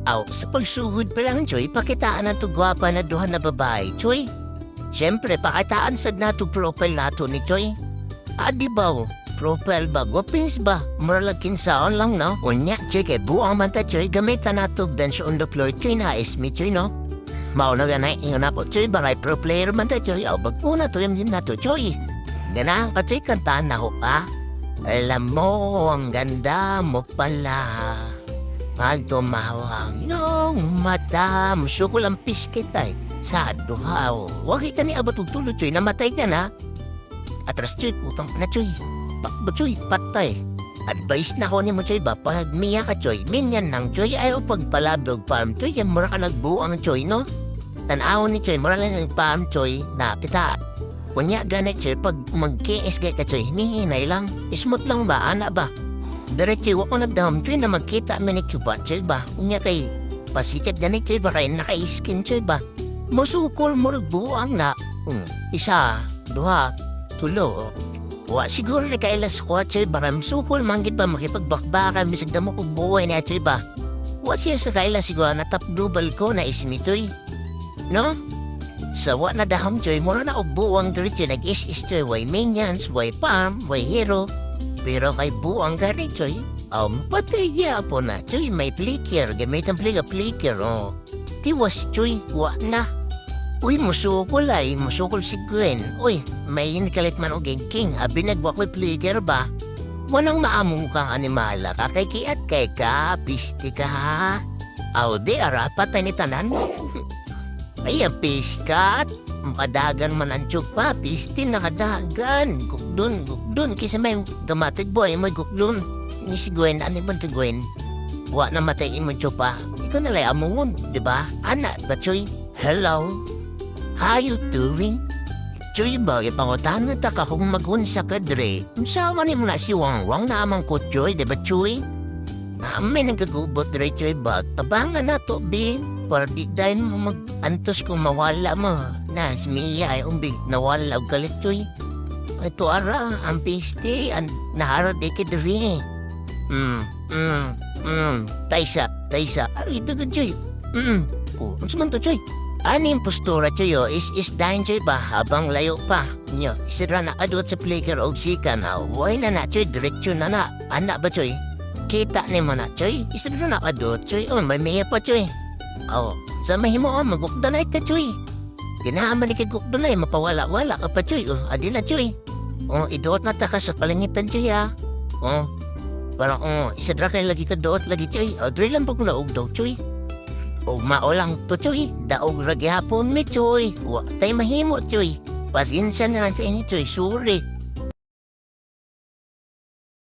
Aw, sa pagsugod pa lang, Choy, pakitaan na to gwapa na duha na babae, Choy. Siyempre, pakitaan sad na to profile nato ni Choy. Di ba, profile ba, gwapins ba? Muralag kinsaon lang, no? Unya, Choy, kay buang man ta, Choy, gamitan na to dance on the floor, Choy, na me, Choy, no? Mauna ka na, ingon na po, Choy, bakay pro player man ta, Choy, aw, bagpuna to yung na to, Choy. Gana, Choy, kantaan na ko, Alam mo, ang ganda mo pala. Ang tumawang yung mata, musuko lang piskit ay. Sa duhaw, wag ka ni abot tulog, Choy, namatay ka na. Atras, Choy, putang na, Choy. Pakba, Choy, patay. Advice na ko ni mo, Choy, ba? Pag miya ka, Choy, minyan ng Choy, ayaw pagpalabog farm, Choy, yan mura ka nagbuang, Choy, no? Tanawon ni Choy, mura lang ng farm, Choy, na pita. Kunya ganit, Choy, pag mag-KS ka, Choy, hinihinay lang. Smooth lang ba, ana ba? Direct, Choy, wako nagdahom, Choy, na magkita minik chupa, Choy, ba? Kunya kay pasikat ganit, Choy, ba? Kaya naka-skin, Choy, ba? Masukol mo buang na. Isa, duha, tulo. Wa siguro na kailas ko, Choy, ba? Masukol manggit ba makipagbakbakan, misig damo ko buhay na, Choy, ba? Wa siya sa kailas siguro na top double ko na ismi, Choy. No? Sa wa na dahom, Choy, mura na og buwang diretso nag-is-is, Choy, way minions, way farm, way hero. Pero kay buwang gari, Choy, patay po na, Choy, may flicker, gamitan flicker, Tiwas, Choy, wa na. Uy, musukol ay, musukol si Gwen. Uy, may nikalit man o king, abi nagwa ko'y flicker ba? Wanang maamong kang animala, kakay kiat kay ka, pisti ka ha? Aw, di ara, patay ni tanan. Ay, piskat. Madagan man ang tiyog pa, pisti nakadagan. Gukdun, kisa may gamatig boy, may gukdun. Ni si Gwen, ano ba ti Gwen? Wa na matay mo tiyog pa. Ikaw nalay amungon, di ba? Anak ba, Choy? Hello? How you doing? Choy, bagay pangutan na taka kung magunsa ka, Dre. Sawa ni mo na si Wangwang na amang ko, Choy, di ba, Choy? May nagagubot, Dre, Choy, ba? Tabangan na to, Bim. Para di dahil mo mag-antos kung mawala mo. Na, si Mia ay umbig, nawala og galit, Choy. Ito ara, ang pisti, naharad ike, Dre. Taysa. Ay, dagan, Choy. Ano man to, Choy? Ano yung postura, Choy, is dahin, Choy, ba? Habang layo pa. Nyo, isira na adot sa flicker o sika na. Huwag na, Choy, direksyon na. Anak ba, Choy? Kita ni mo na, Choy. Isira na adot, Choy. May Mia pa, Choy. Sa mahimo, magukdanay ka, Choy. Ginahaman ni kagukdanay, mapawala-wala ka pa, Choy. Adi na, Choy. Idoot na ta ka sa palangitan, Choy, ha. Parang, isadra kayo lagi ka doot, lagi, Choy. Dre lang pag naog daw, Choy. Maulang to, Choy. Daog ragi hapon mi, Choy. Tay mahimo, Choy. Pasensya na lang, Choy, Choy. Sorry.